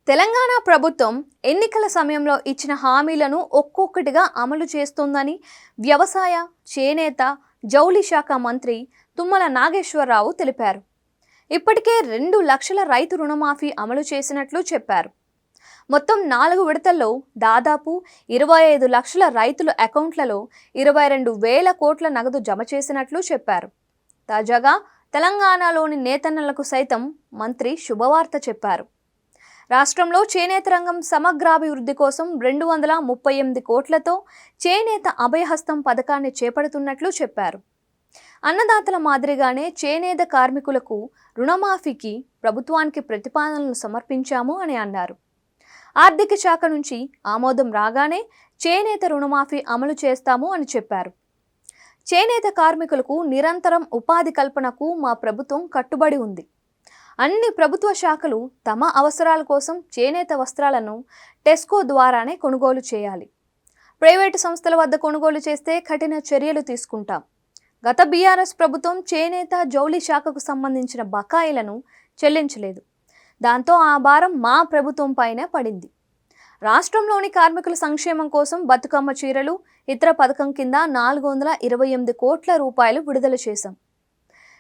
తెలంగాణ ప్రభుత్వం ఎన్నికల సమయంలో ఇచ్చిన హామీలను ఒక్కొక్కటిగా అమలు చేస్తోందని వ్యవసాయ, చేనేత, జౌళి శాఖ మంత్రి తుమ్మల నాగేశ్వరరావు తెలిపారు. ఇప్పటికే 2 లక్షల రైతు రుణమాఫీ అమలు చేసినట్లు చెప్పారు. మొత్తం 4 విడతల్లో దాదాపు 25 లక్షల రైతుల అకౌంట్లలో 22,000 కోట్ల నగదు జమ చేసినట్లు చెప్పారు. తాజాగా తెలంగాణలోని నేతన్నలకు సైతం మంత్రి శుభవార్త చెప్పారు. రాష్ట్రంలో చేనేత రంగం సమగ్రాభివృద్ధి కోసం 238 కోట్లతో చేనేత అభయహస్తం పథకాన్ని చేపడుతున్నట్లు చెప్పారు. అన్నదాతల మాదిరిగానే చేనేత కార్మికులకు రుణమాఫీకి ప్రభుత్వానికి ప్రతిపాదనలు సమర్పించాము అని అన్నారు. ఆర్థిక శాఖ నుంచి ఆమోదం రాగానే చేనేత రుణమాఫీ అమలు చేస్తాము అని చెప్పారు. చేనేత కార్మికులకు నిరంతరం ఉపాధి కల్పనకు మా ప్రభుత్వం కట్టుబడి ఉంది. అన్ని ప్రభుత్వ శాఖలు తమ అవసరాల కోసం చేనేత వస్త్రాలను టెస్కో ద్వారానే కొనుగోలు చేయాలి. ప్రైవేటు సంస్థల వద్ద కొనుగోలు చేస్తే కఠిన చర్యలు తీసుకుంటాం. గత బీఆర్ఎస్ ప్రభుత్వం చేనేత, జౌళి శాఖకు సంబంధించిన బకాయిలను చెల్లించలేదు. దాంతో ఆ భారం మా ప్రభుత్వం పైనే పడింది. రాష్ట్రంలోని కార్మికుల సంక్షేమం కోసం బతుకమ్మ చీరలు, ఇతర పథకం కింద 428 కోట్ల రూపాయలు విడుదల చేశాం.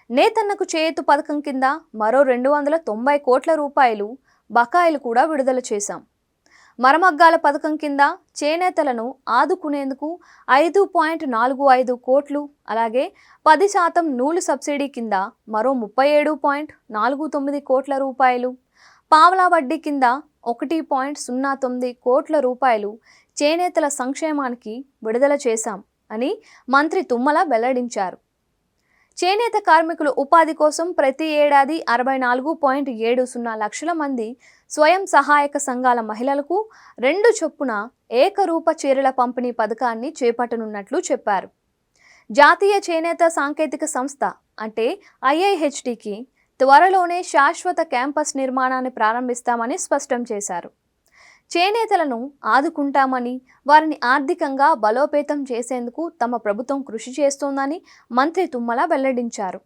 నేతన్నకు చేయూత పథకం కింద మరో 290 కోట్ల రూపాయలు బకాయిలు కూడా విడుదల చేశాం. మరమగ్గాల పథకం కింద చేనేతలను ఆదుకునేందుకు 5.45 కోట్లు, అలాగే 10% నూలు సబ్సిడీ కింద మరో 37.49 కోట్ల రూపాయలు, పావలా వడ్డీ కింద 1.09 కోట్ల రూపాయలు చేనేతల సంక్షేమానికి విడుదల చేశాం అని మంత్రి తుమ్మల వెల్లడించారు. చేనేత కార్మికుల ఉపాధి కోసం ప్రతి ఏడాది 64.70 లక్షల మంది స్వయం సహాయక సంఘాల మహిళలకు 2 చొప్పున ఏకరూప చీరల పంపిణీ పథకాన్ని చేపట్టనున్నట్లు చెప్పారు. జాతీయ చేనేత సాంకేతిక సంస్థ అంటే IIHTకి త్వరలోనే శాశ్వత క్యాంపస్ నిర్మాణాన్ని ప్రారంభిస్తామని స్పష్టం చేశారు. చేనేతలను ఆదుకుంటామని, వారిని ఆర్థికంగా బలోపేతం చేసేందుకు తమ ప్రభుత్వం కృషి చేస్తోందని మంత్రి తుమ్మల వెల్లడించారు.